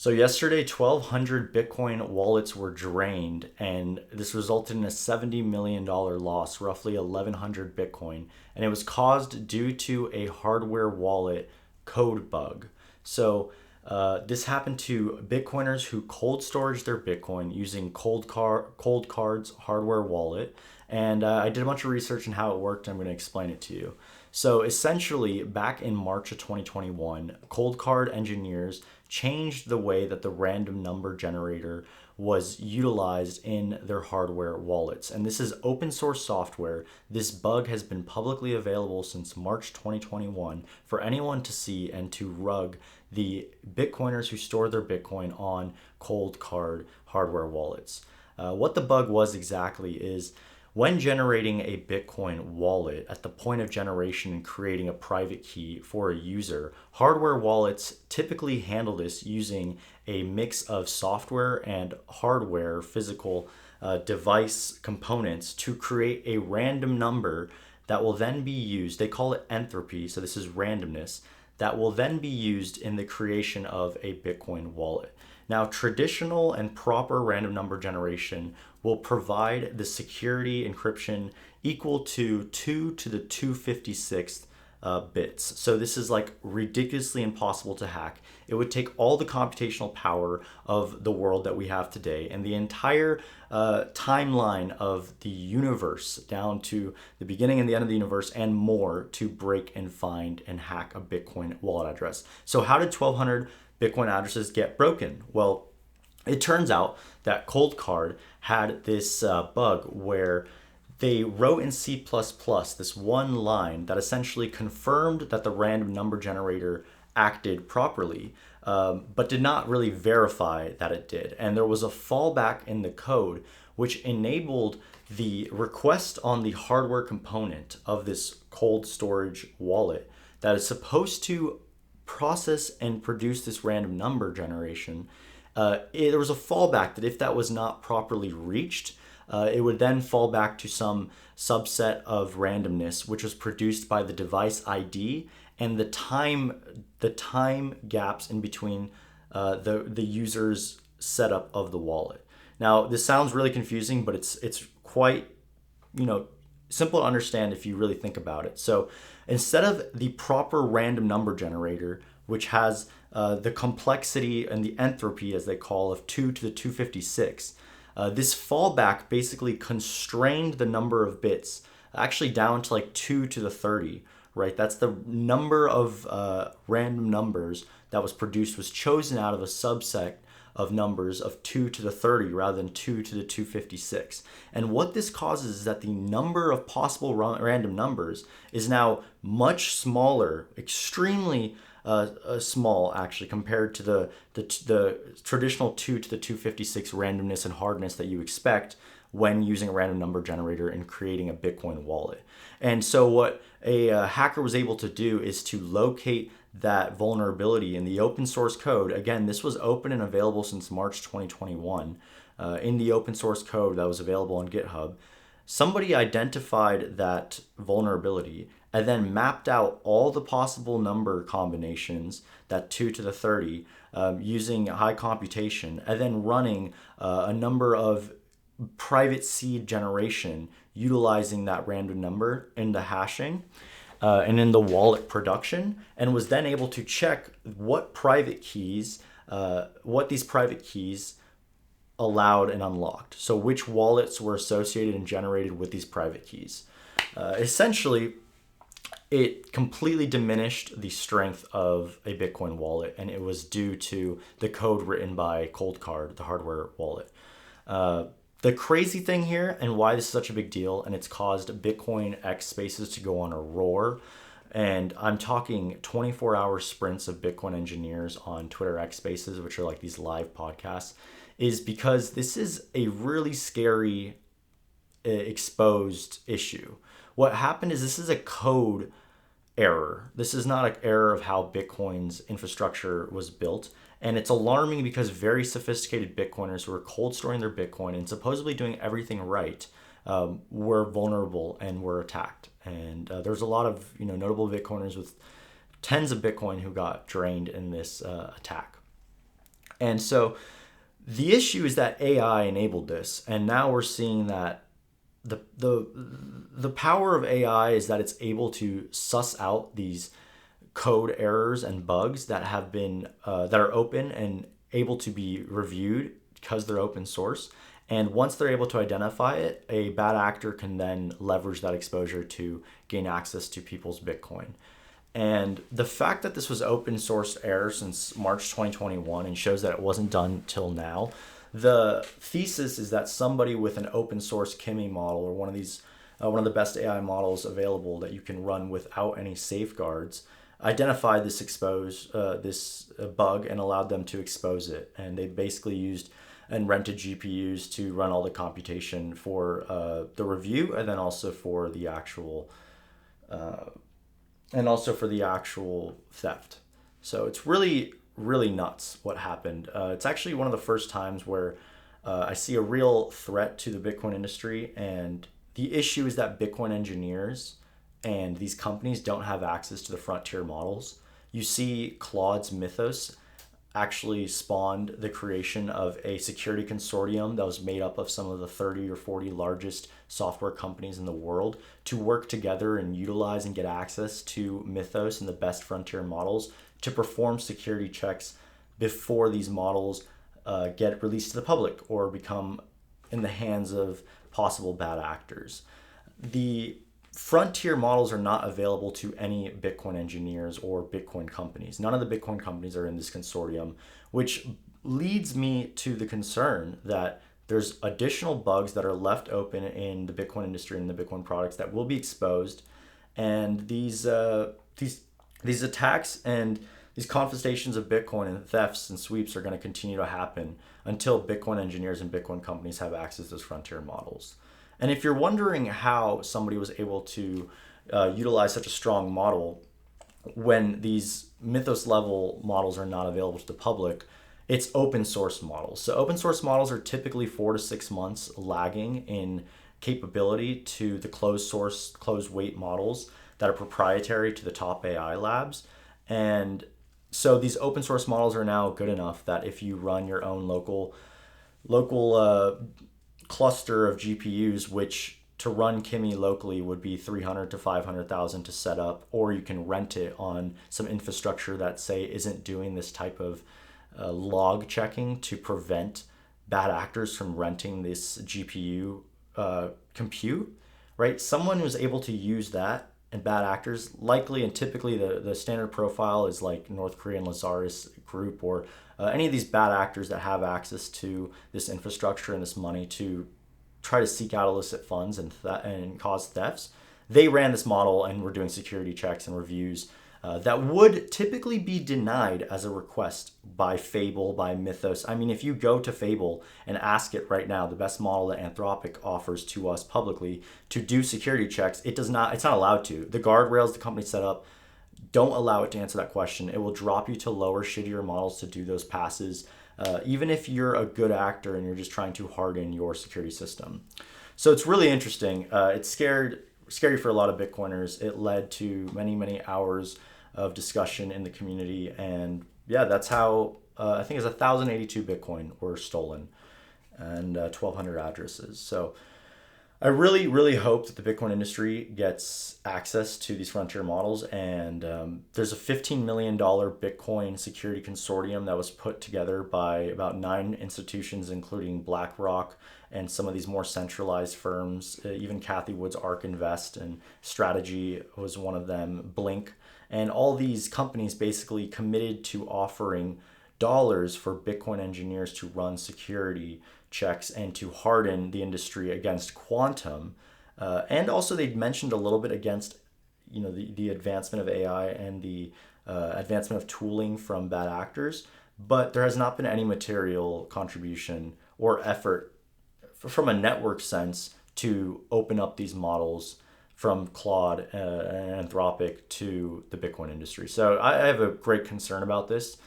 So yesterday, 1,200 Bitcoin wallets were drained, and this resulted in a $70 million loss, roughly 1,100 Bitcoin. And it was caused due to a hardware wallet code bug. So this happened to Bitcoiners who cold storage their Bitcoin using Coldcard's hardware wallet. And I did a bunch of research on how it worked, and I'm going to explain it to you. So essentially, back in March of 2021, Coldcard engineers changed the way that the random number generator was utilized in their hardware wallets. And this is open source software. This bug has been publicly available since March 2021 for anyone to see and to rug the Bitcoiners who store their Bitcoin on Coldcard hardware wallets. What the bug was exactly is when generating a Bitcoin wallet at the point of generation and creating a private key for a user, hardware wallets typically handle this using a mix of software and hardware physical device components to create a random number that will then be used. They call it entropy, so this is randomness, that will then be used in the creation of a Bitcoin wallet. Now, traditional and proper random number generation will provide the security encryption equal to 2 to the 256th bits. So this is like ridiculously impossible to hack. It would take all the computational power of the world that we have today and the entire timeline of the universe down to the beginning and the end of the universe and more to break and find and hack a Bitcoin wallet address. So how did 1,200 Bitcoin addresses get broken? Well, it turns out that Coldcard had this bug where they wrote in C++ this one line that essentially confirmed that the random number generator acted properly, but did not really verify that it did. And there was a fallback in the code which enabled the request on the hardware component of this cold storage wallet that is supposed to process and produce this random number generation. There was a fallback that if that was not properly reached, it would then fall back to some subset of randomness, which was produced by the device ID and the time gaps in between the user's setup of the wallet. Now, this sounds really confusing, but it's quite simple to understand if you really think about it. So instead of the proper random number generator, which has the complexity and the entropy, as they call, of 2 to the 256, this fallback basically constrained the number of bits actually down to like 2 to the 30, right? That's the number of random numbers that was produced was chosen out of a subset of numbers of 2 to the 30 rather than 2 to the 256. And what this causes is that the number of possible random numbers is now much smaller, extremely small actually, compared to the traditional 2 to the 256 randomness and hardness that you expect when using a random number generator and creating a Bitcoin wallet. And so what a hacker was able to do is to locate that vulnerability in the open source code. Again, this was open and available since March 2021. In the open source code that was available on GitHub, somebody identified that vulnerability and then mapped out all the possible number combinations, that 2 to the 30, using high computation, and then running a number of private seed generation utilizing that random number in the hashing and in the wallet production, and was then able to check what these private keys allowed and unlocked. So which wallets were associated and generated with these private keys. Essentially, it completely diminished the strength of a Bitcoin wallet, and it was due to the code written by Coldcard, the hardware wallet. The crazy thing here, and why this is such a big deal, and it's caused Bitcoin X spaces to go on a roar, and I'm talking 24-hour sprints of Bitcoin engineers on Twitter X spaces, which are like these live podcasts, is because this is a really scary exposed issue. What happened is this is a code error. This is not an error of how Bitcoin's infrastructure was built. And it's alarming because very sophisticated Bitcoiners who are cold storing their Bitcoin and supposedly doing everything right were vulnerable and were attacked. And there's a lot of notable Bitcoiners with tens of Bitcoin who got drained in this attack. And so the issue is that AI enabled this, and now we're seeing that the power of AI is that it's able to suss out these code errors and bugs that have been that are open and able to be reviewed because they're open source. And once they're able to identify it, a bad actor can then leverage that exposure to gain access to people's Bitcoin. And the fact that this was open source error since March 2021 and shows that it wasn't done till now, the thesis is that somebody with an open source Kimi model, or one of the best AI models available that you can run without any safeguards, identified this bug and allowed them to expose it. And they basically used and rented GPUs to run all the computation for the review, and then also for the actual theft. So it's really, really nuts what happened. It's actually one of the first times where I see a real threat to the Bitcoin industry. And the issue is that Bitcoin engineers and these companies don't have access to the frontier models. You see Claude's Mythos actually spawned the creation of a security consortium that was made up of some of the 30 or 40 largest software companies in the world to work together and utilize and get access to Mythos and the best frontier models to perform security checks before these models get released to the public or become in the hands of possible bad actors. The frontier models are not available to any Bitcoin engineers or Bitcoin companies. None of the Bitcoin companies are in this consortium, which leads me to the concern that there's additional bugs that are left open in the Bitcoin industry and the Bitcoin products that will be exposed. And these attacks and these confiscations of Bitcoin and thefts and sweeps are going to continue to happen until Bitcoin engineers and Bitcoin companies have access to those frontier models. And if you're wondering how somebody was able to utilize such a strong model when these Mythos level models are not available to the public, it's open source models. So open source models are typically 4 to 6 months lagging in capability to the closed source, closed weight models that are proprietary to the top AI labs. And so these open source models are now good enough that if you run your own local cluster of GPUs, which to run Kimi locally would be 300 to 500,000 to set up, or you can rent it on some infrastructure that say isn't doing this type of log checking to prevent bad actors from renting this GPU compute, right? Someone who's able to use that, and bad actors likely and typically the standard profile is like North Korean Lazarus group or any of these bad actors that have access to this infrastructure and this money to try to seek out illicit funds and cause thefts. They ran this model and were doing security checks and reviews that would typically be denied as a request by Fable, by Mythos. I mean, if you go to Fable and ask it right now, the best model that Anthropic offers to us publicly to do security checks, it's not allowed to. The guardrails the company set up don't allow it to answer that question. It will drop you to lower, shittier models to do those passes, even if you're a good actor and you're just trying to harden your security system. So it's really interesting. It's scary for a lot of Bitcoiners. It led to many, many hours of discussion in the community. And yeah, that's how I think it's 1,082 Bitcoin were stolen and 1,200 addresses. So I really, really hope that the Bitcoin industry gets access to these frontier models. And there's a $15 million Bitcoin security consortium that was put together by about 9 institutions, including BlackRock and some of these more centralized firms. Even Cathie Wood's ARK Invest and Strategy was one of them, Blink. And all these companies basically committed to offering dollars for Bitcoin engineers to run security checks and to harden the industry against quantum. And also they mentioned a little bit against, the advancement of AI and the advancement of tooling from bad actors. But there has not been any material contribution or effort from a network sense to open up these models from Claude and Anthropic to the Bitcoin industry. So I have a great concern about this,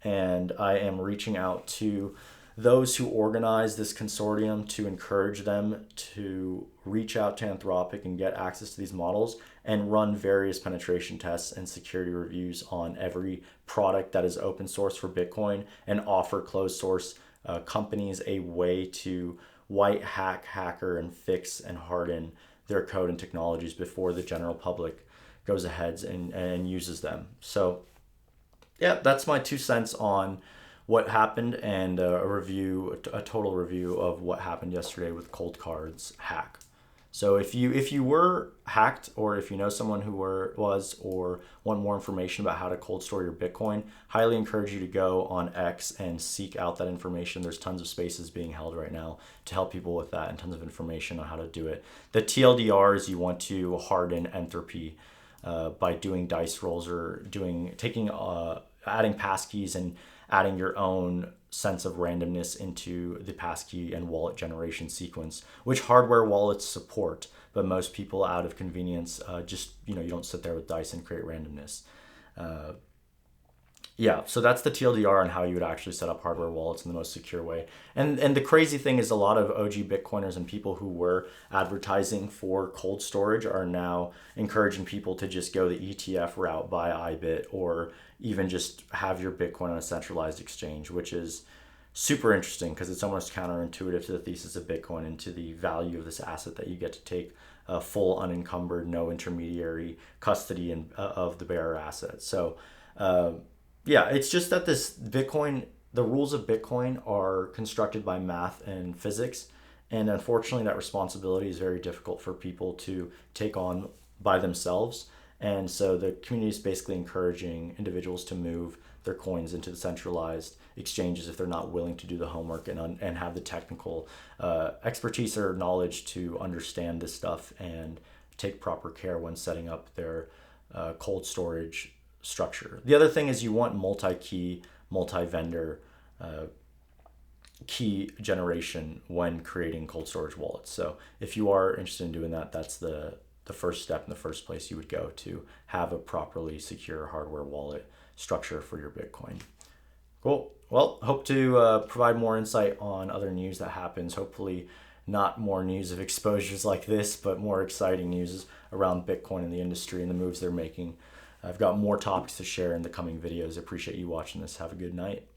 and I am reaching out to those who organize this consortium to encourage them to reach out to Anthropic and get access to these models and run various penetration tests and security reviews on every product that is open source for Bitcoin, and offer closed source companies a way to white hacker and fix and harden their code and technologies before the general public goes ahead and uses them. So yeah, that's my 2 cents on what happened, and a total review of what happened yesterday with Coldcard's hack. So if you were hacked, or if you know someone who was, or want more information about how to cold store your Bitcoin, highly encourage you to go on X and seek out that information. There's tons of spaces being held right now to help people with that, and tons of information on how to do it. The TLDR is you want to harden entropy by doing dice rolls, or adding passkeys and adding your own sense of randomness into the passkey and wallet generation sequence, which hardware wallets support, but most people, out of convenience, you don't sit there with dice and create randomness. Yeah, so that's the TLDR on how you would actually set up hardware wallets in the most secure way. And the crazy thing is, a lot of OG Bitcoiners and people who were advertising for cold storage are now encouraging people to just go the ETF route, buy IBIT, or even just have your Bitcoin on a centralized exchange, which is super interesting because it's almost counterintuitive to the thesis of Bitcoin and to the value of this asset, that you get to take a full unencumbered, no intermediary custody of the bearer asset. So yeah, it's just that the rules of Bitcoin are constructed by math and physics. And unfortunately, that responsibility is very difficult for people to take on by themselves. And so the community is basically encouraging individuals to move their coins into the centralized exchanges if they're not willing to do the homework and have the technical expertise or knowledge to understand this stuff and take proper care when setting up their cold storage structure. The other thing is, you want multi-key, multi-vendor key generation when creating cold storage wallets. So if you are interested in doing that, that's the first step in the first place you would go to have a properly secure hardware wallet structure for your Bitcoin. Cool. Well, hope to provide more insight on other news that happens. Hopefully not more news of exposures like this, but more exciting news around Bitcoin and the industry and the moves they're making. I've got more topics to share in the coming videos. Appreciate you watching this. Have a good night.